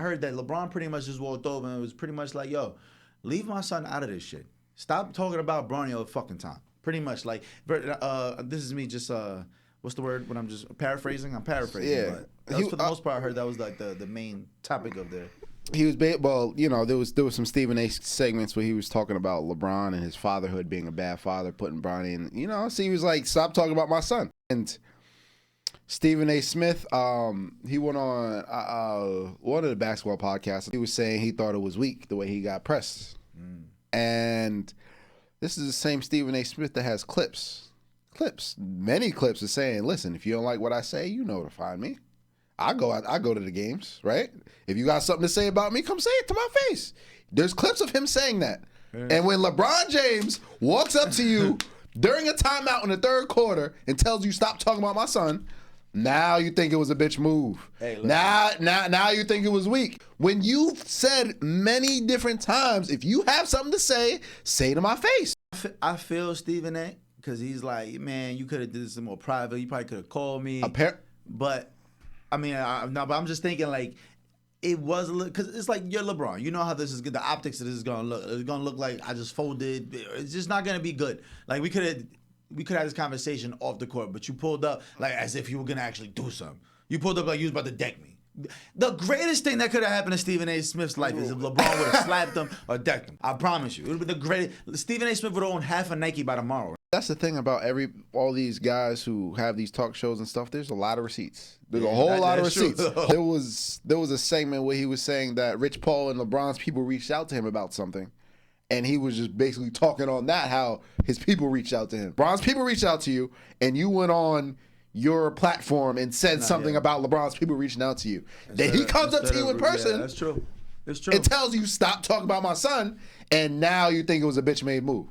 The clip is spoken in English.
I heard that LeBron pretty much just walked over and it was pretty much like, yo, leave my son out of this shit. Stop talking about Bronny all the fucking time. Pretty much like, this is me just, what's the word when I'm just paraphrasing? I'm paraphrasing. Yeah. But that was, for the most part, I heard that was like the main topic of the. He was well, you know, there was some Stephen A. segments where he was talking about LeBron and his fatherhood being a bad father, putting Bronny in, you know, so he was like, stop talking about my son. And Stephen A. Smith, he went on one of the basketball podcasts. He was saying he thought it was weak the way he got pressed. And this is the same Stephen A. Smith that has many clips of saying, listen, if you don't like what I say, you know to find me. I go to the games, right? If you got something to say about me, come say it to my face. There's clips of him saying that. And when LeBron James walks up to you during a timeout in the third quarter and tells you stop talking about my son, now you think it was a bitch move. Hey, now you think it was weak. When you've said many different times, if you have something to say to my face. I feel Stephen A. because he's like, man, you could have did this more private. You probably could have called me. But I mean, but I'm just thinking like, it was a little, because it's like you're LeBron. You know how this is good. The optics of this is gonna look. It's gonna look like I just folded. It's just not gonna be good. Like we could have this conversation off the court, but you pulled up like as if you were gonna actually do something. You pulled up like you was about to deck me. The greatest thing that could have happened to Stephen A. Smith's life is if LeBron would have slapped him or decked him. I promise you, it would have been the greatest. Stephen A. Smith would have owned half a Nike by tomorrow. That's the thing about all these guys who have these talk shows and stuff. There's a lot of receipts. There's a whole lot of receipts. There was a segment where he was saying that Rich Paul and LeBron's people reached out to him about something, and he was just basically talking on that, how his people reached out to him. LeBron's people reached out to you, and you went on your platform and said something about LeBron's people reaching out to you. Then he comes up to you in person. Yeah, that's true. It's true. It tells you stop talking about my son, and now you think it was a bitch made move.